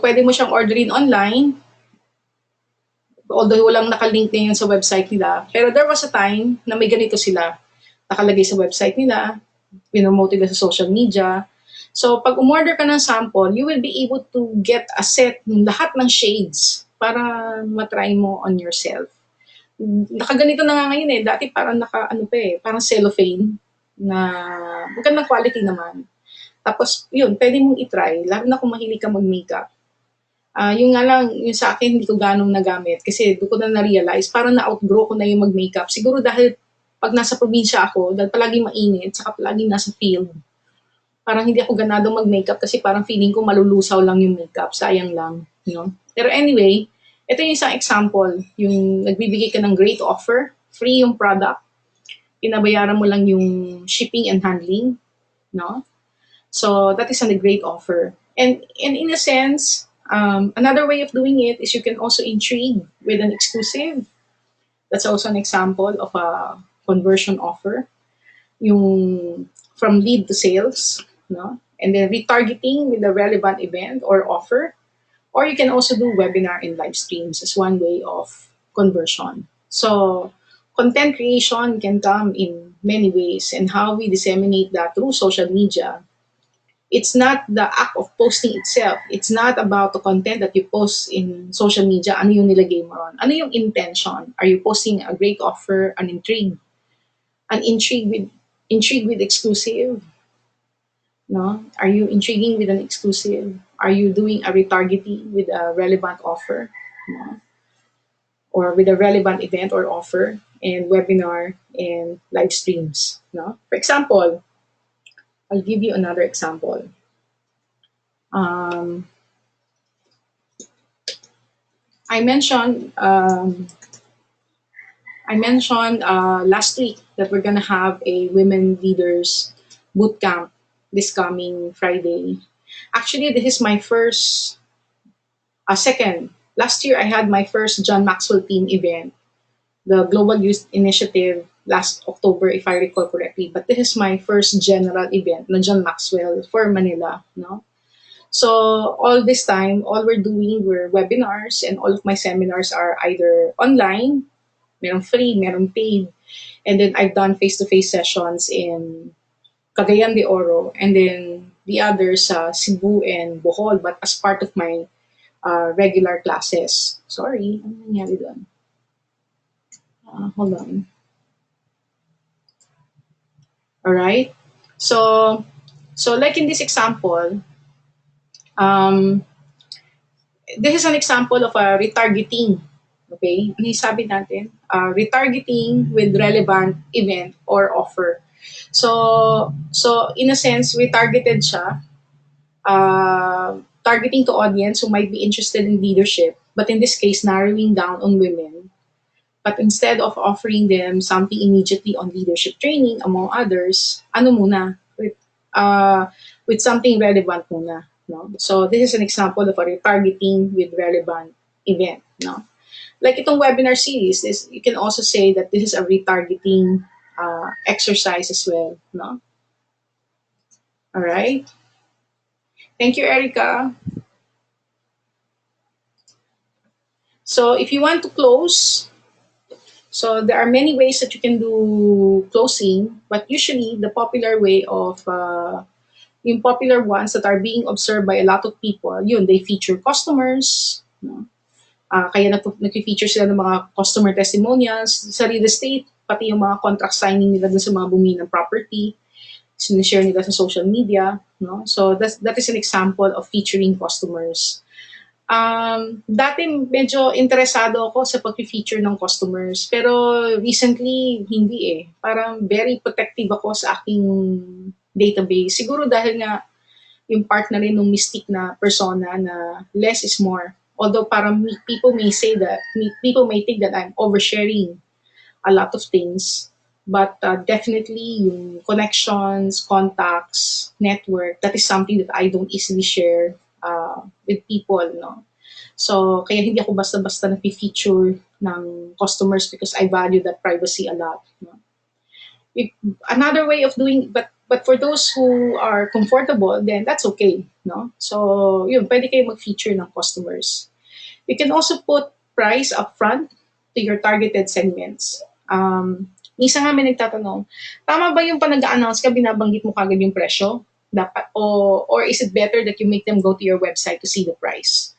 pwede mo siyang orderin online. Although walang nakalink na yun sa website nila. Pero there was a time na may ganito sila. Nakalagay sa website nila. Pinomote nila sa social media. So, pag umorder ka ng sample, you will be able to get a set ng lahat ng shades para matry mo on yourself. Nakaganito na nga ngayon eh. Dati parang parang cellophane na magandang quality naman. Tapos, yun, pwede mong itry. Lalo na kung mahilig ka mag-makeup. Yung nga lang, yung sa akin, hindi ko ganong nagamit. Kasi doon ko na na-realize, parang na-outgrow ko na yung mag-makeup. Siguro dahil pag nasa probinsya ako, dahil palagi mainit, saka palagi nasa field, parang hindi ako ganado mag-makeup kasi parang feeling ko malulusaw lang yung makeup. Sayang lang. You know? Pero anyway, ito yung isang example. Yung nagbibigay ka ng great offer, free yung product, pinabayaran mo lang yung shipping and handling. No? So that is a great offer. And in a sense, another way of doing it is you can also intrigue with an exclusive. That's also an example of a conversion offer. Yung from lead to sales, no? And then retargeting with a relevant event or offer. Or you can also do webinar and live streams as one way of conversion. So content creation can come in many ways, and how we disseminate that through social media. It's not the act of posting itself. It's not about the content that you post in social media. Ano yung nilagay mo ron? Ano yung intention? Are you posting a great offer, an intrigue with exclusive? No? Are you intriguing with an exclusive? Are you doing a retargeting with a relevant offer? No? Or with a relevant event or offer and webinar and live streams? No? For example, I'll give you another example. I mentioned last week that we're gonna have a women leaders bootcamp this coming Friday. Actually, this is my second. Last year, I had my first John Maxwell team event, the Global Youth Initiative last October, if I recall correctly. But this is my first general event na John Maxwell for Manila. No? So all this time, all we're doing were webinars, and all of my seminars are either online, meron free, meron paid, and then I've done face-to-face sessions in Cagayan de Oro, and then the others sa Cebu and Bohol, but as part of my regular classes. Sorry, ano nangyari doon? Hold on. All right. So, like in this example, um, this is an example of a retargeting. Okay? Ano yung sabi natin? Retargeting with relevant event or offer. So in a sense, retargeted siya, targeting to audience who might be interested in leadership, but in this case, narrowing down on women. But instead of offering them something immediately on leadership training, among others, ano muna, with something relevant muna. No? So this is an example of a retargeting with relevant event. No? Like itong webinar series, you can also say that this is a retargeting exercise as well. No? All right. Thank you, Erica. So if you want to close, so there are many ways that you can do closing, but usually the popular way of yung popular ones that are being observed by a lot of people, yun, they feature customers, no? Kaya nag-feature sila ng mga customer testimonials sa real estate, pati yung mga contract signing nila dun sa mga bumili ng property, sinishare nila sa social media. No? So that is an example of featuring customers. Dati medyo interesado ako sa pag-feature ng customers, pero recently hindi eh. Parang very protective ako sa aking database. Siguro dahil nga yung part na rin ng mystic na persona na less is more. Although parang people may say that, people may think that I'm oversharing a lot of things. But definitely yung connections, contacts, network, that is something that I don't easily share with people. No? So kaya hindi ako basta-basta nag-feature ng customers because I value that privacy a lot. No? Another way of doing, but for those who are comfortable, then that's okay, no? So, yun, pwede kayo mag-feature ng customers. You can also put price upfront to your targeted segments. Minsan nga may nagtatanong, tama ba yung pa nag-announce ka, binabanggit mo kagad yung presyo? Dapat, or is it better that you make them go to your website to see the price?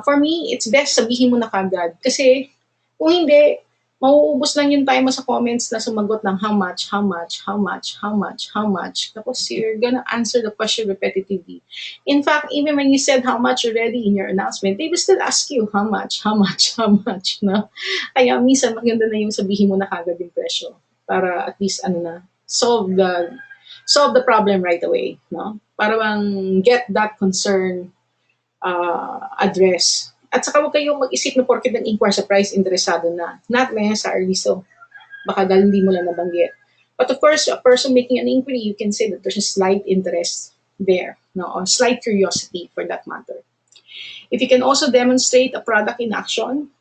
For me, it's best sabihin mo na kagad. Kasi, kung hindi, mauubos lang yung time mo sa comments na sumagot ng how much, how much, how much, how much, how much. Tapos you're gonna answer the question repetitively. In fact, even when you said how much already in your announcement, they will still ask you how much, how much, how much. No? Kaya minsan maganda na yung sabihin mo na kagad yung presyo para at least solve the problem right away. No? Para bang get that concern address. At saka huwag kayong mag-isip na porket nag-inquire sa price, interesado na. Not necessarily so. Baka dahil hindi mo lang nabanggit. But of course, a person making an inquiry, you can say that there's a slight interest there, no? Or slight curiosity for that matter. If you can also demonstrate a product in action,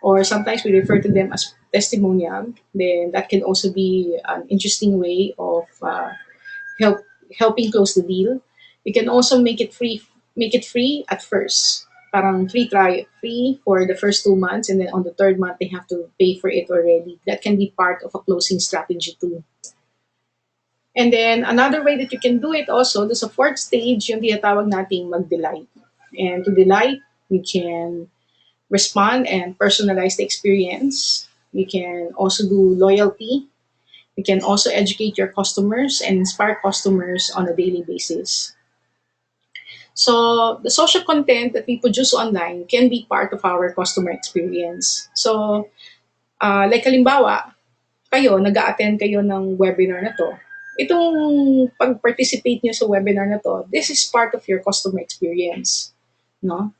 or sometimes we refer to them as testimonial, then that can also be an interesting way of helping close the deal. You can also make it free at first. Parang free for the first 2 months, and then on the third month, they have to pay for it already. That can be part of a closing strategy too. And then another way that you can do it also, there's a fourth stage, yung tinatawag nating mag-delight. And to delight, you can respond and personalize the experience. You can also do loyalty. You can also educate your customers and inspire customers on a daily basis. So the social content that we produce online can be part of our customer experience. So like halimbawa, nag-a-attend kayo ng webinar na to. Itong pag-participate nyo sa webinar na to, this is part of your customer experience. No?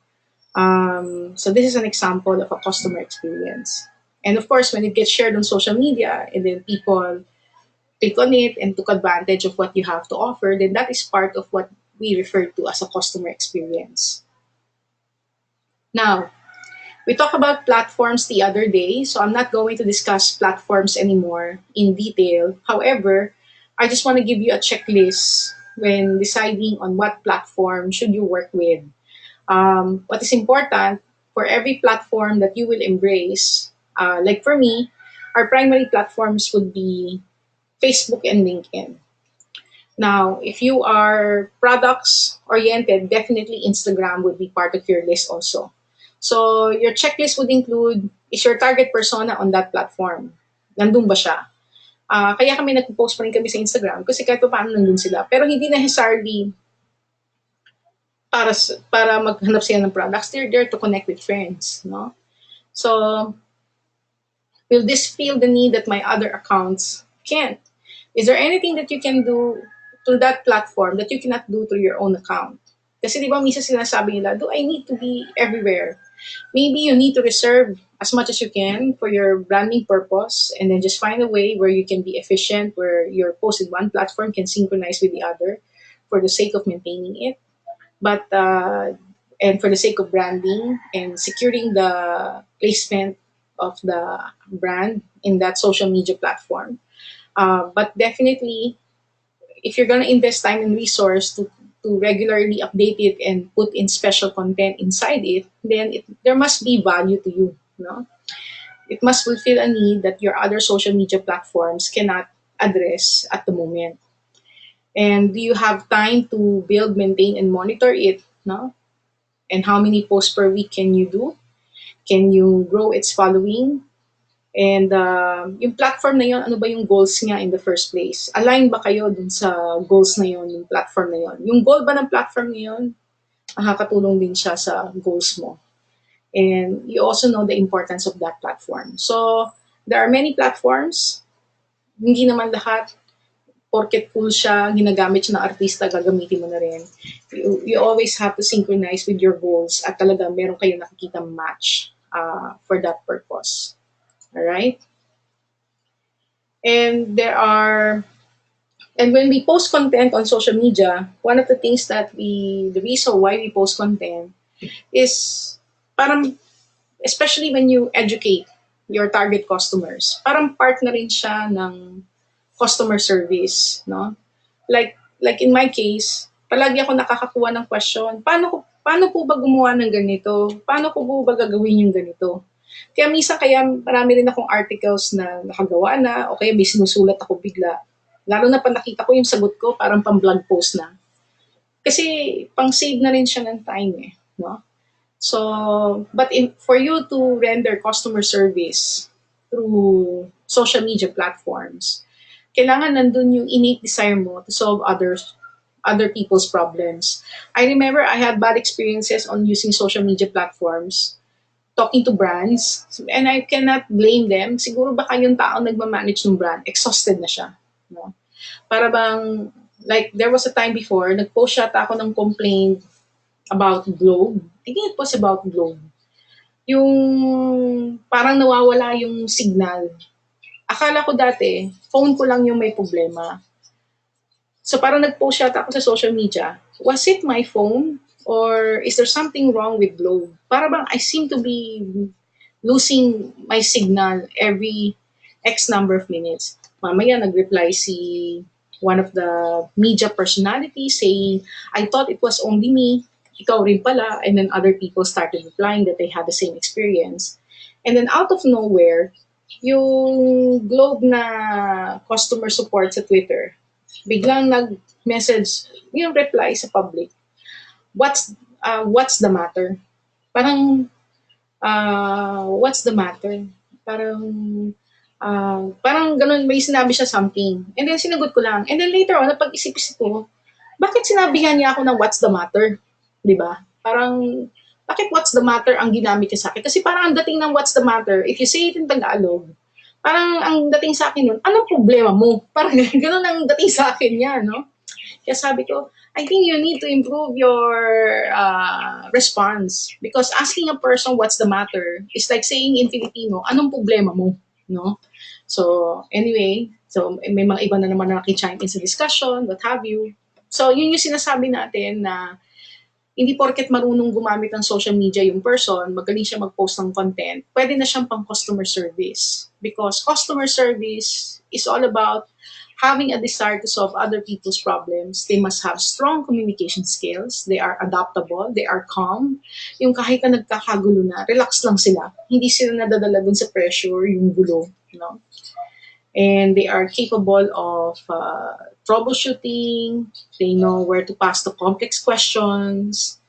So this is an example of a customer experience. And of course, when it gets shared on social media and then people click on it and took advantage of what you have to offer, then that is part of what we refer to as a customer experience. Now, We talked about platforms the other day, so I'm not going to discuss platforms anymore in detail. However, I just want to give you a checklist when deciding on what platform should you work with. What is important for every platform that you will embrace, like for me, our primary platforms would be Facebook and LinkedIn. Now, if you are products oriented, definitely Instagram would be part of your list also. So your checklist would include, is your target persona on that platform? Nandun ba siya? Kaya kami nagpo-post pa rin kami sa Instagram kasi kahit pa paano nandun sila. Pero hindi necessarily para maghanap sila ng products. They're there to connect with friends, no? So, will this feel the need that my other accounts can't? Is there anything that you can do through that platform that you cannot do through your own account? Kasi di ba minsan sinasabi nila, do I need to be everywhere? Maybe you need to reserve as much as you can for your branding purpose and then just find a way where you can be efficient, where your post in one platform can synchronize with the other for the sake of maintaining it. But and for the sake of branding and securing the placement of the brand in that social media platform. But definitely, if you're going to invest time and resource to regularly update it and put in special content inside it, then there must be value to you. No? It must fulfill a need that your other social media platforms cannot address at the moment. And do you have time to build, maintain, and monitor it? No? And how many posts per week can you do? Can you grow its following? And yung platform na yon, ano ba yung goals niya in the first place? Align ba kayo dun sa goals na yon, yung platform na yon? Yung goal ba ng platform na yon, nakakatulong din siya sa goals mo. And you also know the importance of that platform. So, there are many platforms. Hindi naman lahat porket cool siya, ginagamit siya ng artista, gagamitin mo na rin. You always have to synchronize with your goals at talaga meron kayo nakikita match for that purpose. Alright? And and when we post content on social media, one of the things the reason why we post content is parang, especially when you educate your target customers, parang part na rin siya ng customer service, no? Like in my case, palagi ako nakakakuha ng question, paano po ba gumawa ng ganito? Paano ko po ba gagawin yung ganito? Kaya minsan marami rin akong articles na nakagawa na o kaya may sinusulat ako bigla. Lalo na pag nakita ko yung sagot ko, parang pang blog post na. Kasi pang save na rin siya ng time eh, no? So, but for you to render customer service through social media platforms, kailangan nandun yung innate desire mo to solve other people's problems. I remember I had bad experiences on using social media platforms, talking to brands, and I cannot blame them. Siguro baka yung tao nagmamanage ng brand, exhausted na siya. No? Para bang, like, there was a time before, nag-post yata ako ng complaint about Globe. I think it was about Globe. Yung parang nawawala yung signal. Akala ko dati, phone ko lang yung may problema. So parang nag-post yata ako sa social media. Was it my phone? Or is there something wrong with Globe? Para bang I seem to be losing my signal every X number of minutes. Mamaya nag-reply si one of the media personalities saying, I thought it was only me. Ikaw rin pala. And then other people started replying that they had the same experience. And then out of nowhere, yung Globe na customer support sa Twitter, biglang nag-message, yung reply sa public, what's the matter? Parang, what's the matter? Parang ganun, may sinabi siya something. And then sinagot ko lang. And then later on, napag-isip-isip ko, bakit sinabihan niya ako ng what's the matter? Diba? Parang, bakit what's the matter ang ginamit niya sa akin? Kasi parang ang dating ng what's the matter, if you say it in Tagalog, parang ang dating sa akin nun, anong problema mo? Parang ganun ang dating sa akin niya, no? Kaya sabi ko, I think you need to improve your response. Because asking a person what's the matter is like saying in Filipino, anong problema mo? No? So, anyway, so may mga iba na naman na naki-chime in sa discussion, what have you. So, yun yung sinasabi natin na Hindi porket marunong gumamit ng social media yung person, magaling siya mag-post ng content, pwede na siyang pang customer service. Because customer service is all about having a desire to solve other people's problems. They must have strong communication skills. They are adaptable. They are calm. Yung kahit na nagkakagulo na, relax lang sila. Hindi sila nadadala dun sa pressure, yung gulo. No? And they are capable of troubleshooting. They know where to pass the complex questions,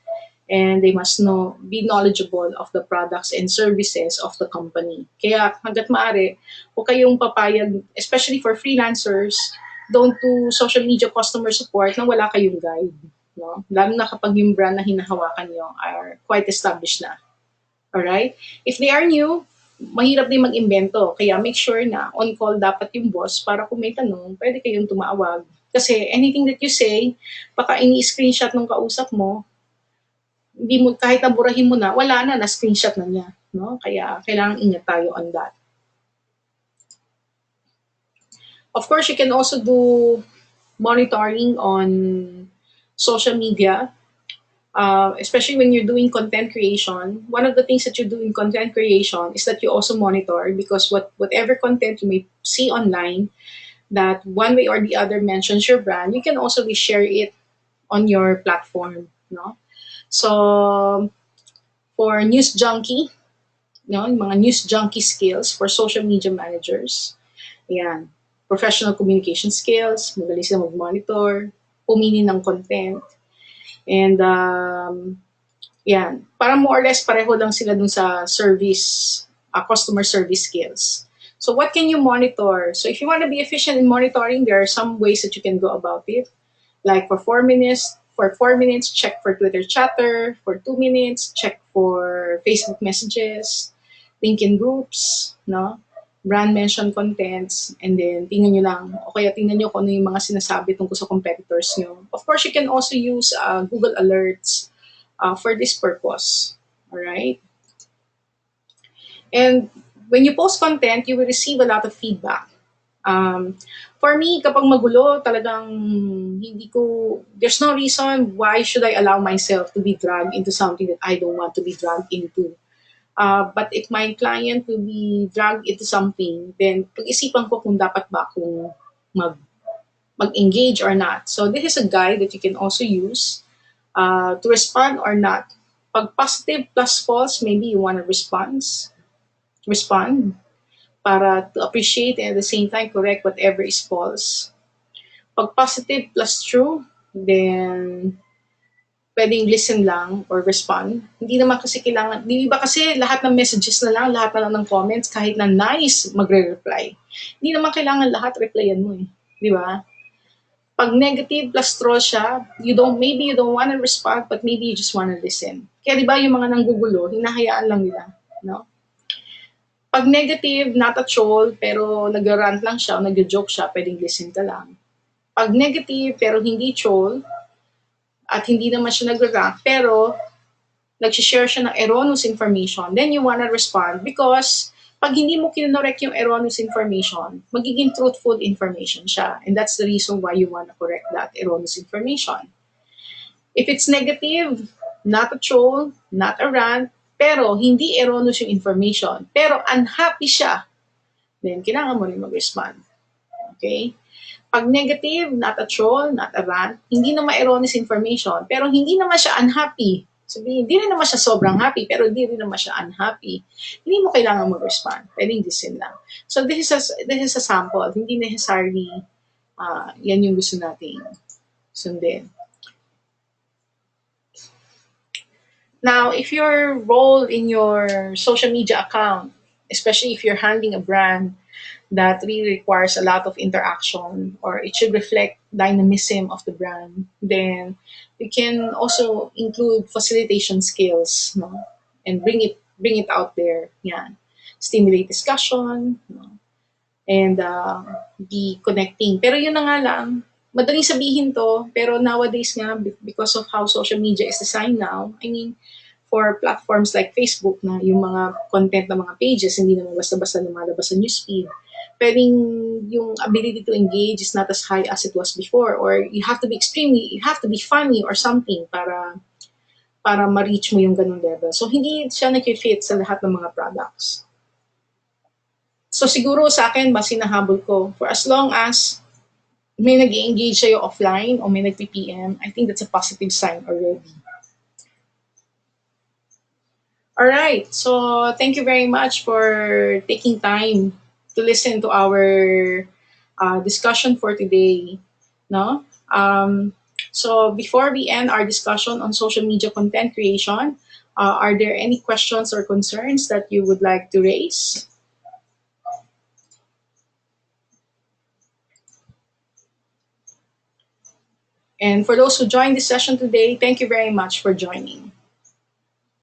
and they must be knowledgeable of the products and services of the company. Kaya hanggat maaari, huwag kayong papayag, especially for freelancers, don't do social media customer support na wala kayong guide. No? Lalo na kapag yung brand na hinahawakan nyo are quite established na. Alright? If they are new, mahirap din mag-imbento. Kaya make sure na on-call dapat yung boss para kung may tanong, pwede kayong tumawag. Kasi anything that you say, baka ini-screenshot ng kausap mo, hindi mo, kahit naburahin mo na, wala na, na-screenshot na niya. No? Kaya kailangan ingat tayo on that. Of course, you can also do monitoring on social media, especially when you're doing content creation. One of the things that you do in content creation is that you also monitor, because whatever content you may see online that one way or the other mentions your brand, you can also reshare it on your platform. No? So for news junkie, yung mga news junkie skills for social media managers, yan, professional communication skills, magaling sila mag-monitor, pumili ng content, and yan, parang more or less pareho lang sila dun sa service, customer service skills. So what can you monitor? So if you want to be efficient in monitoring, there are some ways that you can go about it. Like for 4 minutes, check for Twitter chatter. For 2 minutes, check for Facebook messages, LinkedIn groups, no? Brand mention contents, and then tingnan nyo lang, o kaya tingnan nyo kung ano yung mga sinasabi tungkol sa competitors nyo. Of course, you can also use Google Alerts for this purpose. Alright? And when you post content, you will receive a lot of feedback. For me, kapag magulo, talagang there's no reason why should I allow myself to be dragged into something that I don't want to be dragged into. But if my client will be dragged into something, then pag-isipan ko kung dapat ba akong mag-engage or not. So this is a guide that you can also use to respond or not. Pag positive plus false, maybe you want to respond para to appreciate and at the same time correct whatever is false. Pag positive plus true, then pwedeng listen lang or respond. Hindi naman kasi kailangan, di ba kasi lahat ng messages na lang, lahat na lang ng comments, kahit na nice, magre-reply. Hindi naman kailangan lahat replyan mo eh. Di ba? Pag negative plus troll siya, maybe you don't want to respond, but maybe you just want to listen. Kaya di ba yung mga nanggugulo, hinahayaan lang nila. No? Pag negative, not a troll, pero nag-rant lang siya o nag-joke siya, pwedeng listen ka lang. Pag negative, pero hindi troll, at hindi naman siya nag-rant, pero nag-share siya ng erroneous information, then you wanna respond because pag hindi mo kinorek yung erroneous information, magiging truthful information siya. And that's the reason why you wanna correct that erroneous information. If it's negative, not a troll, not a rant, pero hindi erroneous yung information, pero unhappy siya, then kailangan mo rin mag-respond. Okay? Pag negative, not a troll, not a rant, hindi naman erroneous information, pero hindi naman siya unhappy. Sabihin, hindi rin naman siya sobrang happy, pero hindi rin naman siya unhappy. Hindi mo kailangan mag-respond. Pwedeng listen lang. So this is a sample. Hindi necessarily yan yung gusto nating sundin. Now, if your role in your social media account, especially if you're handling a brand that really requires a lot of interaction, or it should reflect dynamism of the brand, then you can also include facilitation skills, no? And bring it out there. Yeah. Stimulate discussion, no? And be connecting. Pero yun na nga lang, madaling sabihin to, pero nowadays nga, because of how social media is designed now, I mean, for platforms like Facebook na yung mga content ng mga pages, hindi naman basta-basta lumalabas sa newsfeed, pwedeng yung ability to engage is not as high as it was before, or you have to be funny or something para para ma-reach mo yung ganung level. So, hindi siya nag-fit sa lahat ng mga products. So, siguro sa akin, mas sinahabol ko, for as long as may nag-engage sa'yo offline o may nag-PPM, I think that's a positive sign already. Alright, so thank you very much for taking time to listen to our discussion for today. No? So before we end our discussion on social media content creation, are there any questions or concerns that you would like to raise? And for those who joined this session today, thank you very much for joining.